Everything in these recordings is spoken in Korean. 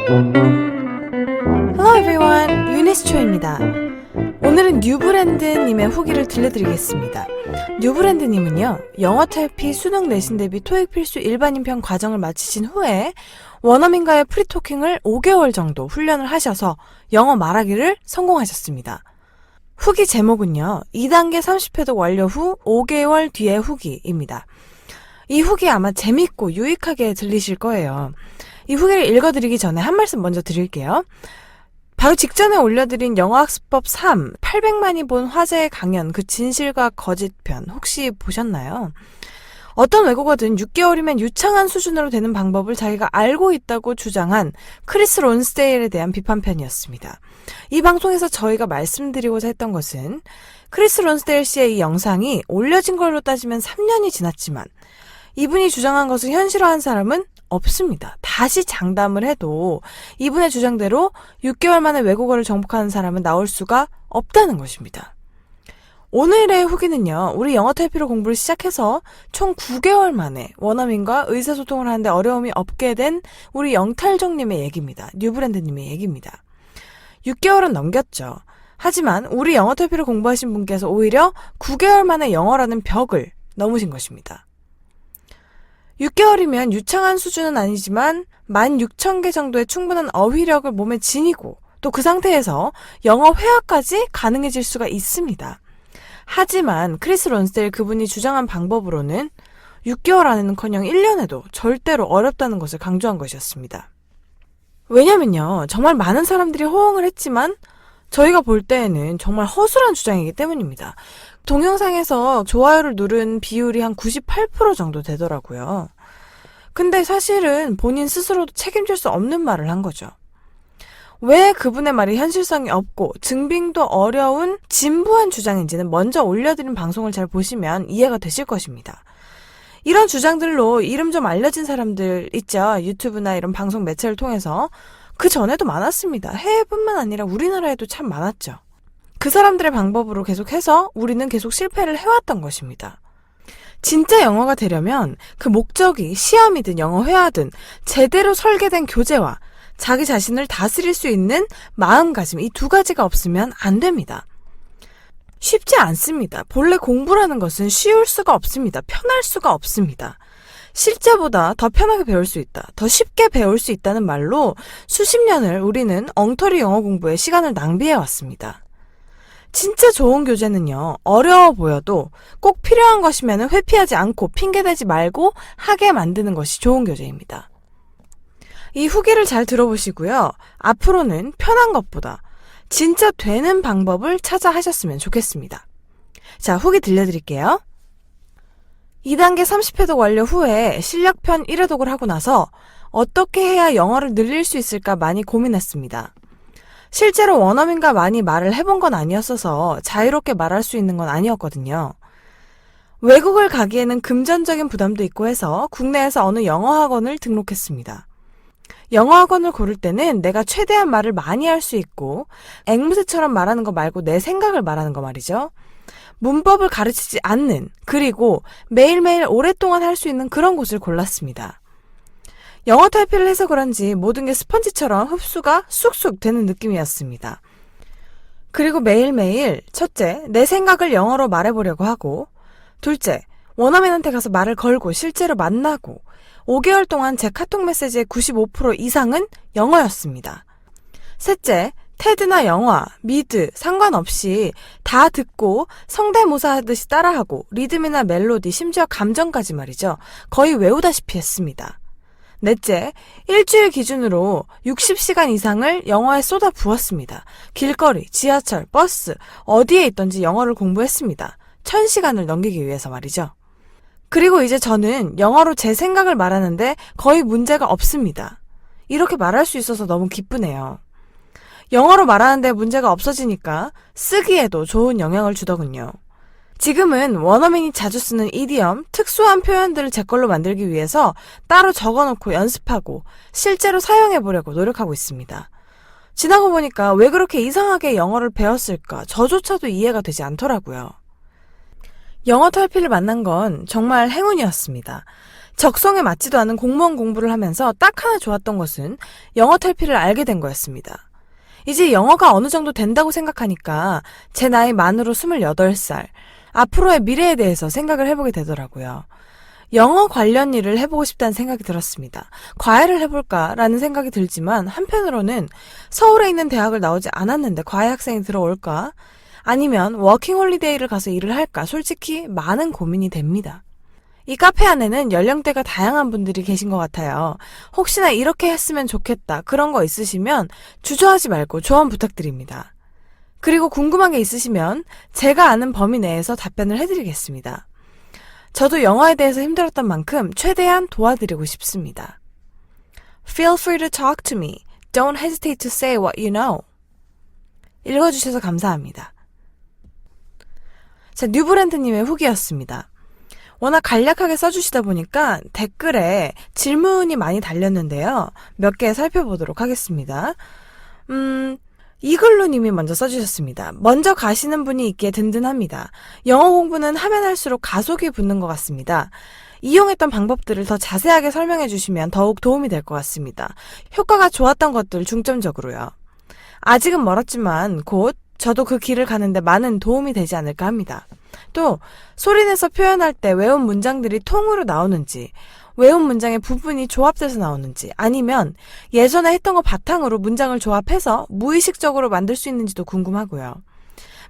Hello everyone, 유니스초입니다. 오늘은 뉴브랜드님의 후기를 들려드리겠습니다. 뉴브랜드님은요, 영어 탈피 수능 내신 대비 토익 필수 일반인편 과정을 마치신 후에 원어민과의 프리토킹을 5개월 정도 훈련을 하셔서 영어 말하기를 성공하셨습니다. 후기 제목은요, 2단계 30회독 완료 후 5개월 뒤의 후기입니다. 이 후기 아마 재밌고 유익하게 들리실 거예요. 이 후기를 읽어드리기 전에 한 말씀 먼저 드릴게요. 바로 직전에 올려드린 영어학습법 3, 800만이 본 화제의 강연, 그 진실과 거짓 편 혹시 보셨나요? 어떤 외국어든 6개월이면 유창한 수준으로 되는 방법을 자기가 알고 있다고 주장한 크리스 론스데일에 대한 비판편이었습니다. 이 방송에서 저희가 말씀드리고자 했던 것은 크리스 론스데일 씨의 이 영상이 올려진 걸로 따지면 3년이 지났지만 이분이 주장한 것을 현실화한 사람은 없습니다. 다시 장담을 해도 이분의 주장대로 6개월 만에 외국어를 정복하는 사람은 나올 수가 없다는 것입니다. 오늘의 후기는요, 우리 영어 탈피로 공부를 시작해서 총 9개월 만에 원어민과 의사소통을 하는데 어려움이 없게 된 우리 영탈족님의 얘기입니다. 뉴브랜드님의 얘기입니다. 6개월은 넘겼죠. 하지만 우리 영어 탈피를 공부하신 분께서 오히려 9개월 만에 영어라는 벽을 넘으신 것입니다. 6개월이면 유창한 수준은 아니지만 16,000개 정도의 충분한 어휘력을 몸에 지니고 또 그 상태에서 영어 회화까지 가능해질 수가 있습니다. 하지만 크리스 론스데일 그분이 주장한 방법으로는 6개월 안에는커녕 1년에도 절대로 어렵다는 것을 강조한 것이었습니다. 왜냐면요, 정말 많은 사람들이 호응을 했지만 저희가 볼 때에는 정말 허술한 주장이기 때문입니다. 동영상에서 좋아요를 누른 비율이 한 98% 정도 되더라고요. 근데 사실은 본인 스스로도 책임질 수 없는 말을 한 거죠. 왜 그분의 말이 현실성이 없고 증빙도 어려운 진부한 주장인지는 먼저 올려드린 방송을 잘 보시면 이해가 되실 것입니다. 이런 주장들로 이름 좀 알려진 사람들 있죠. 유튜브나 이런 방송 매체를 통해서. 그 전에도 많았습니다. 해외뿐만 아니라 우리나라에도 참 많았죠. 그 사람들의 방법으로 계속해서 우리는 계속 실패를 해왔던 것입니다. 진짜 영어가 되려면 그 목적이 시험이든 영어 회화든 제대로 설계된 교재와 자기 자신을 다스릴 수 있는 마음가짐, 이 두 가지가 없으면 안 됩니다. 쉽지 않습니다. 본래 공부라는 것은 쉬울 수가 없습니다. 편할 수가 없습니다. 실제보다 더 편하게 배울 수 있다, 더 쉽게 배울 수 있다는 말로 수십 년을 우리는 엉터리 영어 공부에 시간을 낭비해왔습니다. 진짜 좋은 교재는요, 어려워 보여도 꼭 필요한 것이면 회피하지 않고 핑계대지 말고 하게 만드는 것이 좋은 교재입니다. 이 후기를 잘 들어보시고요. 앞으로는 편한 것보다 진짜 되는 방법을 찾아 하셨으면 좋겠습니다. 자, 후기 들려드릴게요. 2단계 30회독 완료 후에 실력편 1회독을 하고 나서 어떻게 해야 영어를 늘릴 수 있을까 많이 고민했습니다. 실제로 원어민과 많이 말을 해본 건 아니었어서 자유롭게 말할 수 있는 건 아니었거든요. 외국을 가기에는 금전적인 부담도 있고 해서 국내에서 어느 영어학원을 등록했습니다. 영어학원을 고를 때는 내가 최대한 말을 많이 할 수 있고 앵무새처럼 말하는 거 말고 내 생각을 말하는 거 말이죠. 문법을 가르치지 않는, 그리고 매일매일 오랫동안 할 수 있는 그런 곳을 골랐습니다. 영어 탈피를 해서 그런지 모든 게 스펀지처럼 흡수가 쑥쑥 되는 느낌이었습니다. 그리고 매일매일 첫째, 내 생각을 영어로 말해보려고 하고, 둘째, 원어민한테 가서 말을 걸고 실제로 만나고 5개월 동안 제 카톡 메시지의 95% 이상은 영어였습니다. 셋째, 테드나 영화, 미드 상관없이 다 듣고 성대모사 하듯이 따라하고 리듬이나 멜로디, 심지어 감정까지 말이죠. 거의 외우다시피 했습니다. 넷째, 일주일 기준으로 60시간 이상을 영어에 쏟아 부었습니다. 길거리, 지하철, 버스, 어디에 있던지 영어를 공부했습니다. 1000시간을 넘기기 위해서 말이죠. 그리고 이제 저는 영어로 제 생각을 말하는데 거의 문제가 없습니다. 이렇게 말할 수 있어서 너무 기쁘네요. 영어로 말하는데 문제가 없어지니까 쓰기에도 좋은 영향을 주더군요. 지금은 원어민이 자주 쓰는 이디엄, 특수한 표현들을 제 걸로 만들기 위해서 따로 적어놓고 연습하고 실제로 사용해보려고 노력하고 있습니다. 지나고 보니까 왜 그렇게 이상하게 영어를 배웠을까 저조차도 이해가 되지 않더라고요. 영어 탈피를 만난 건 정말 행운이었습니다. 적성에 맞지도 않은 공무원 공부를 하면서 딱 하나 좋았던 것은 영어 탈피를 알게 된 거였습니다. 이제 영어가 어느 정도 된다고 생각하니까 제 나이 만으로 28살, 앞으로의 미래에 대해서 생각을 해보게 되더라고요. 영어 관련 일을 해보고 싶다는 생각이 들었습니다. 과외를 해볼까라는 생각이 들지만 한편으로는 서울에 있는 대학을 나오지 않았는데 과외 학생이 들어올까? 아니면 워킹홀리데이를 가서 일을 할까? 솔직히 많은 고민이 됩니다. 이 카페 안에는 연령대가 다양한 분들이 계신 것 같아요. 혹시나 이렇게 했으면 좋겠다 그런 거 있으시면 주저하지 말고 조언 부탁드립니다. 그리고 궁금한 게 있으시면 제가 아는 범위 내에서 답변을 해드리겠습니다. 저도 영어에 대해서 힘들었던 만큼 최대한 도와드리고 싶습니다. Feel free to talk to me. Don't hesitate to say what you know. 읽어주셔서 감사합니다. 자, 뉴브랜드님의 후기였습니다. 워낙 간략하게 써주시다 보니까 댓글에 질문이 많이 달렸는데요. 몇 개 살펴보도록 하겠습니다. 이글루님이 먼저 써주셨습니다. 먼저 가시는 분이 있기에 든든합니다. 영어 공부는 하면 할수록 가속이 붙는 것 같습니다. 이용했던 방법들을 더 자세하게 설명해 주시면 더욱 도움이 될 것 같습니다. 효과가 좋았던 것들 중점적으로요. 아직은 멀었지만 곧 저도 그 길을 가는데 많은 도움이 되지 않을까 합니다. 또 소리내서 표현할 때 외운 문장들이 통으로 나오는지, 외운 문장의 부분이 조합돼서 나오는지, 아니면 예전에 했던 거 바탕으로 문장을 조합해서 무의식적으로 만들 수 있는지도 궁금하고요.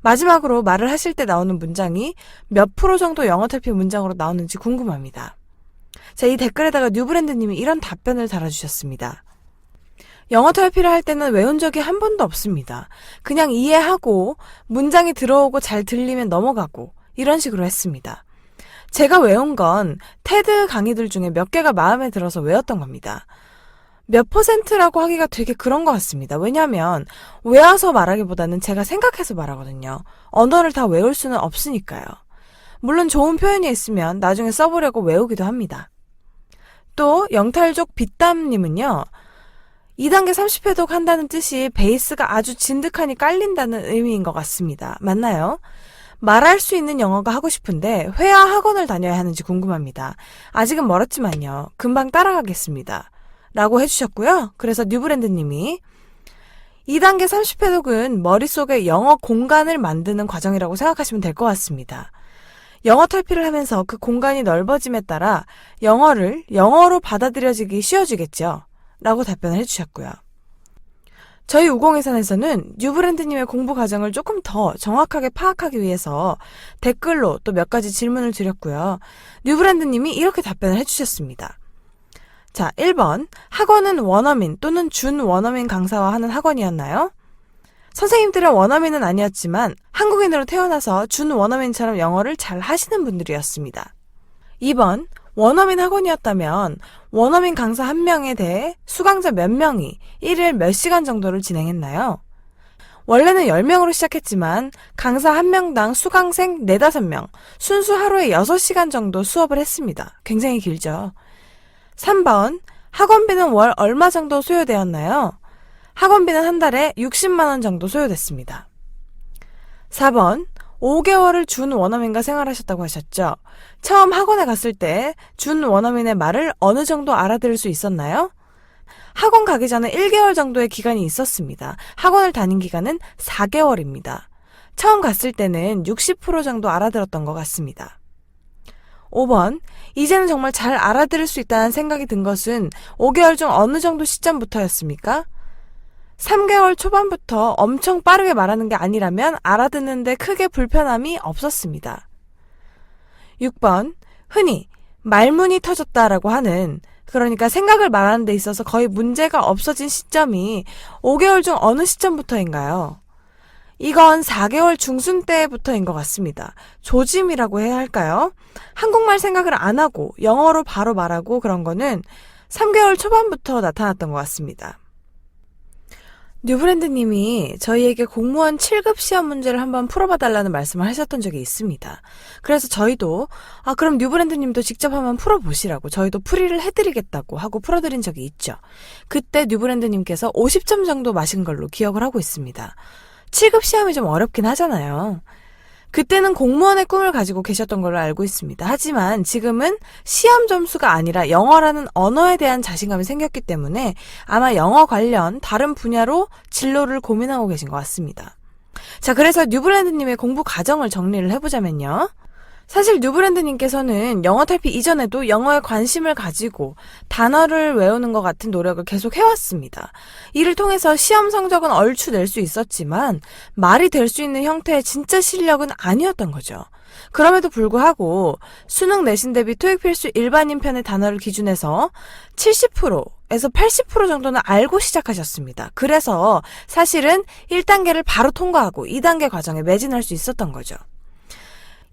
마지막으로 말을 하실 때 나오는 문장이 몇 프로 정도 영어 탈피 문장으로 나오는지 궁금합니다. 자, 이 댓글에다가 뉴브랜드님이 이런 답변을 달아주셨습니다. 영어 탈피를 할 때는 외운 적이 한 번도 없습니다. 그냥 이해하고 문장이 들어오고 잘 들리면 넘어가고 이런 식으로 했습니다. 제가 외운 건 테드 강의들 중에 몇 개가 마음에 들어서 외웠던 겁니다. 몇 %라고 하기가 되게 그런 것 같습니다. 왜냐하면 외워서 말하기보다는 제가 생각해서 말하거든요. 언어를 다 외울 수는 없으니까요. 물론 좋은 표현이 있으면 나중에 써보려고 외우기도 합니다. 또 영탈족 빗담님은요. 2단계 30회독 한다는 뜻이 베이스가 아주 진득하니 깔린다는 의미인 것 같습니다. 맞나요? 말할 수 있는 영어가 하고 싶은데 회화 학원을 다녀야 하는지 궁금합니다. 아직은 멀었지만요. 금방 따라가겠습니다. 라고 해주셨고요. 그래서 뉴브랜드님이 2단계 30회독은 머릿속에 영어 공간을 만드는 과정이라고 생각하시면 될 것 같습니다. 영어 탈피를 하면서 그 공간이 넓어짐에 따라 영어를 영어로 받아들여지기 쉬워지겠죠. 라고 답변을 해주셨고요. 저희 우공예산에서는 뉴브랜드님의 공부 과정을 조금 더 정확하게 파악하기 위해서 댓글로 또 몇 가지 질문을 드렸고요. 뉴브랜드님이 이렇게 답변을 해주셨습니다. 자, 1번. 학원은 원어민 또는 준원어민 강사와 하는 학원이었나요? 선생님들은 원어민은 아니었지만 한국인으로 태어나서 준원어민처럼 영어를 잘 하시는 분들이었습니다. 2번. 원어민 학원이었다면 원어민 강사 1명에 대해 수강자 몇 명이 1일 몇 시간 정도를 진행했나요? 원래는 10명으로 시작했지만 강사 1명당 수강생 4, 5명, 순수 하루에 6시간 정도 수업을 했습니다. 굉장히 길죠. 3번, 학원비는 월 얼마 정도 소요되었나요? 학원비는 한 달에 60만 원 정도 소요됐습니다. 4번, 5개월을 준 원어민과 생활하셨다고 하셨죠? 처음 학원에 갔을 때 준 원어민의 말을 어느 정도 알아들을 수 있었나요? 학원 가기 전에 1개월 정도의 기간이 있었습니다. 학원을 다닌 기간은 4개월입니다. 처음 갔을 때는 60% 정도 알아들었던 것 같습니다. 5번, 이제는 정말 잘 알아들을 수 있다는 생각이 든 것은 5개월 중 어느 정도 시점부터였습니까? 3개월 초반부터 엄청 빠르게 말하는 게 아니라면 알아듣는데 크게 불편함이 없었습니다. 6번, 흔히 말문이 터졌다라고 하는, 그러니까 생각을 말하는 데 있어서 거의 문제가 없어진 시점이 5개월 중 어느 시점부터인가요? 이건 4개월 중순 때부터인 것 같습니다. 조짐이라고 해야 할까요? 한국말 생각을 안 하고 영어로 바로 말하고 그런 거는 3개월 초반부터 나타났던 것 같습니다. 뉴브랜드님이 저희에게 공무원 7급 시험 문제를 한번 풀어봐달라는 말씀을 하셨던 적이 있습니다. 그래서 저희도 그럼 뉴브랜드님도 직접 한번 풀어보시라고 저희도 풀이를 해드리겠다고 하고 풀어드린 적이 있죠. 그때 뉴브랜드님께서 50점 정도 마신 걸로 기억을 하고 있습니다. 7급 시험이 좀 어렵긴 하잖아요. 그때는 공무원의 꿈을 가지고 계셨던 걸로 알고 있습니다. 하지만 지금은 시험 점수가 아니라 영어라는 언어에 대한 자신감이 생겼기 때문에 아마 영어 관련 다른 분야로 진로를 고민하고 계신 것 같습니다. 자, 그래서 뉴브랜드님의 공부 과정을 정리를 해보자면요. 사실 뉴브랜드님께서는 영어 탈피 이전에도 영어에 관심을 가지고 단어를 외우는 것 같은 노력을 계속 해왔습니다. 이를 통해서 시험 성적은 얼추 낼 수 있었지만 말이 될 수 있는 형태의 진짜 실력은 아니었던 거죠. 그럼에도 불구하고 수능 내신 대비 토익 필수 일반인 편의 단어를 기준해서 70%에서 80% 정도는 알고 시작하셨습니다. 그래서 사실은 1단계를 바로 통과하고 2단계 과정에 매진할 수 있었던 거죠.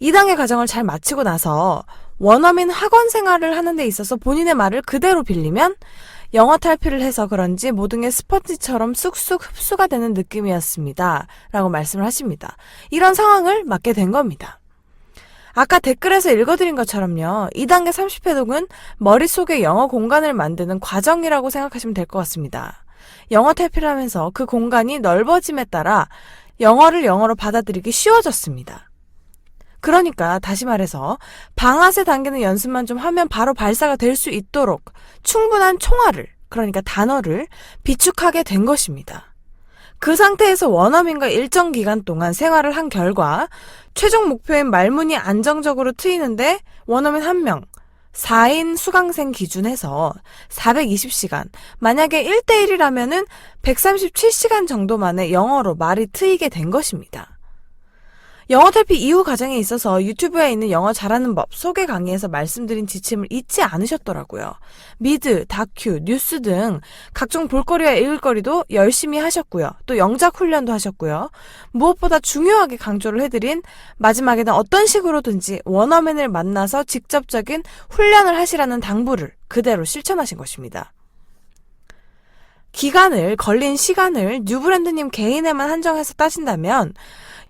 2단계 과정을 잘 마치고 나서 원어민 학원 생활을 하는 데 있어서 본인의 말을 그대로 빌리면 영어 탈피를 해서 그런지 모든 게 스펀지처럼 쑥쑥 흡수가 되는 느낌이었습니다. 라고 말씀을 하십니다. 이런 상황을 맞게 된 겁니다. 아까 댓글에서 읽어드린 것처럼요. 2단계 30회독은 머릿속에 영어 공간을 만드는 과정이라고 생각하시면 될 것 같습니다. 영어 탈피를 하면서 그 공간이 넓어짐에 따라 영어를 영어로 받아들이기 쉬워졌습니다. 그러니까 다시 말해서 방아쇠 당기는 연습만 좀 하면 바로 발사가 될 수 있도록 충분한 총알을, 그러니까 단어를 비축하게 된 것입니다. 그 상태에서 원어민과 일정 기간 동안 생활을 한 결과 최종 목표인 말문이 안정적으로 트이는데 원어민 1명, 4인 수강생 기준해서 420시간, 만약에 1대1이라면은 137시간 정도 만에 영어로 말이 트이게 된 것입니다. 영어 탈피 이후 과정에 있어서 유튜브에 있는 영어 잘하는 법 소개 강의에서 말씀드린 지침을 잊지 않으셨더라고요. 미드, 다큐, 뉴스 등 각종 볼거리와 읽을거리도 열심히 하셨고요. 또 영작 훈련도 하셨고요. 무엇보다 중요하게 강조를 해드린 마지막에는 어떤 식으로든지 원어민을 만나서 직접적인 훈련을 하시라는 당부를 그대로 실천하신 것입니다. 걸린 시간을 뉴브랜드님 개인에만 한정해서 따진다면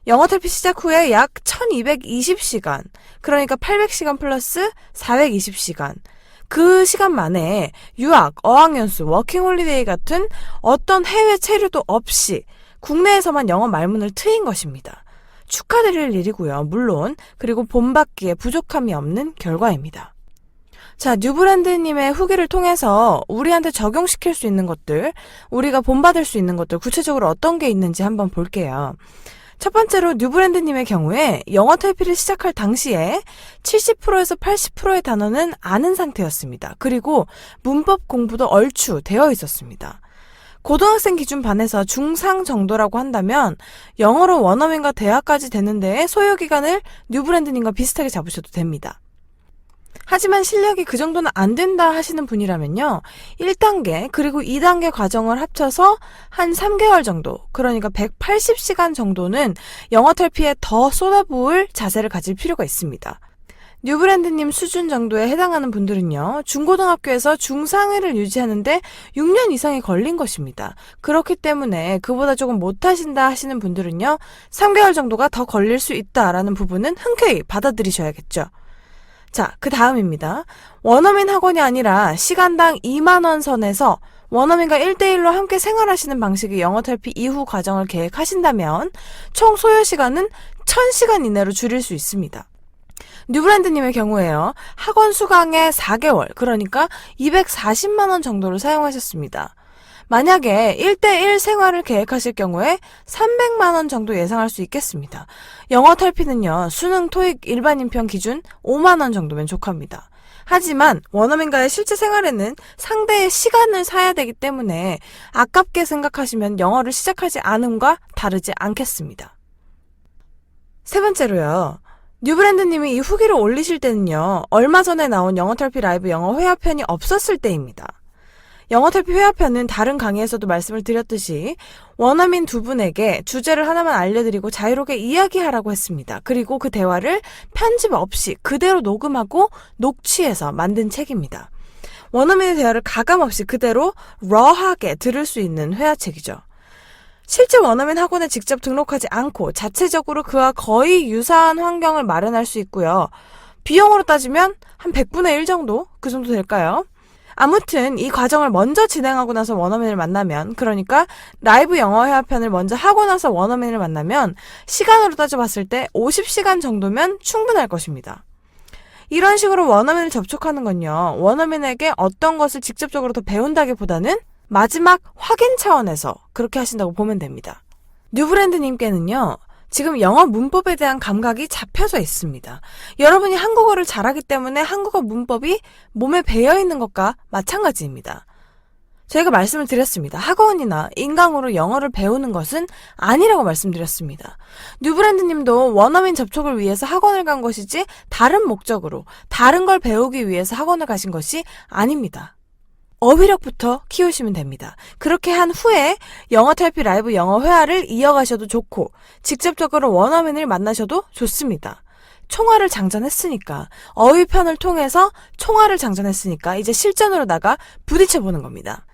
영어 탈피 시작 후에 약 1220시간, 그러니까 800시간 플러스 420시간. 그 시간 만에 유학, 어학연수, 워킹홀리데이 같은 어떤 해외 체류도 없이 국내에서만 영어 말문을 트인 것입니다. 축하드릴 일이고요. 물론 그리고 본받기에 부족함이 없는 결과입니다. 자, 뉴브랜드님의 후기를 통해서 우리한테 적용시킬 수 있는 것들, 우리가 본받을 수 있는 것들 구체적으로 어떤 게 있는지 한번 볼게요. 첫 번째로 뉴브랜드님의 경우에 영어 탈피를 시작할 당시에 70%에서 80%의 단어는 아는 상태였습니다. 그리고 문법 공부도 얼추 되어 있었습니다. 고등학생 기준 반에서 중상 정도라고 한다면 영어로 원어민과 대화까지 되는 데에 소요 기간을 뉴브랜드님과 비슷하게 잡으셔도 됩니다. 하지만 실력이 그 정도는 안 된다 하시는 분이라면요. 1단계 그리고 2단계 과정을 합쳐서 한 3개월 정도, 그러니까 180시간 정도는 영어 탈피에 더 쏟아부을 자세를 가질 필요가 있습니다. 뉴브랜드님 수준 정도에 해당하는 분들은요. 중고등학교에서 중상회를 유지하는데 6년 이상이 걸린 것입니다. 그렇기 때문에 그보다 조금 못하신다 하시는 분들은요. 3개월 정도가 더 걸릴 수 있다라는 부분은 흔쾌히 받아들이셔야겠죠. 자, 그 다음입니다. 원어민 학원이 아니라 시간당 2만원 선에서 원어민과 1대1로 함께 생활하시는 방식의 영어 탈피 이후 과정을 계획하신다면 총 소요 시간은 1000시간 이내로 줄일 수 있습니다. 뉴브랜드님의 경우에요. 학원 수강에 4개월, 그러니까 240만원 정도를 사용하셨습니다. 만약에 1대1 생활을 계획하실 경우에 300만원 정도 예상할 수 있겠습니다. 영어 탈피는요, 수능, 토익, 일반인편 기준 5만원 정도면 족합니다. 하지만 원어민과의 실제 생활에는 상대의 시간을 사야 되기 때문에 아깝게 생각하시면 영어를 시작하지 않음과 다르지 않겠습니다. 세 번째로요. 뉴브랜드님이 이 후기를 올리실 때는요. 얼마 전에 나온 영어 탈피 라이브 영어 회화편이 없었을 때입니다. 영어 탈피 회화편은 다른 강의에서도 말씀을 드렸듯이 원어민 두 분에게 주제를 하나만 알려드리고 자유롭게 이야기하라고 했습니다. 그리고 그 대화를 편집 없이 그대로 녹음하고 녹취해서 만든 책입니다. 원어민의 대화를 가감 없이 그대로 raw하게 들을 수 있는 회화책이죠. 실제 원어민 학원에 직접 등록하지 않고 자체적으로 그와 거의 유사한 환경을 마련할 수 있고요. 비용으로 따지면 한 100분의 1 정도? 그 정도 될까요? 아무튼 이 과정을 먼저 진행하고 나서 원어민을 만나면, 그러니까 라이브 영어 회화편을 먼저 하고 나서 원어민을 만나면 시간으로 따져봤을 때 50시간 정도면 충분할 것입니다. 이런 식으로 원어민을 접촉하는 건요, 원어민에게 어떤 것을 직접적으로 더 배운다기보다는 마지막 확인 차원에서 그렇게 하신다고 보면 됩니다. 뉴브랜드님께는요, 지금 영어 문법에 대한 감각이 잡혀져 있습니다. 여러분이 한국어를 잘하기 때문에 한국어 문법이 몸에 배어있는 것과 마찬가지입니다. 저희가 말씀을 드렸습니다. 학원이나 인강으로 영어를 배우는 것은 아니라고 말씀드렸습니다. 뉴브랜드님도 원어민 접촉을 위해서 학원을 간 것이지 다른 목적으로 다른 걸 배우기 위해서 학원을 가신 것이 아닙니다. 어휘력부터 키우시면 됩니다. 그렇게 한 후에 영어 탈피 라이브 영어 회화를 이어가셔도 좋고 직접적으로 원어민을 만나셔도 좋습니다. 총알을 장전했으니까, 어휘편을 통해서 총알을 장전했으니까 이제 실전으로 나가 부딪혀보는 겁니다.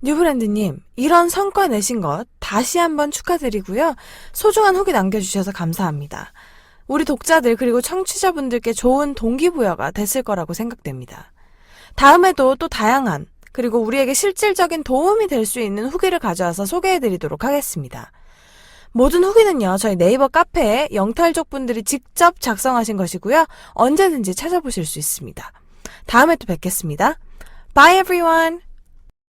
뉴브랜드님, 이런 성과 내신 것 다시 한번 축하드리고요. 소중한 후기 남겨주셔서 감사합니다. 우리 독자들 그리고 청취자분들께 좋은 동기부여가 됐을 거라고 생각됩니다. 다음에도 또 다양한, 그리고 우리에게 실질적인 도움이 될 수 있는 후기를 가져와서 소개해드리도록 하겠습니다. 모든 후기는요, 저희 네이버 카페에 영탈족 분들이 직접 작성하신 것이고요. 언제든지 찾아보실 수 있습니다. 다음에 또 뵙겠습니다. Bye everyone!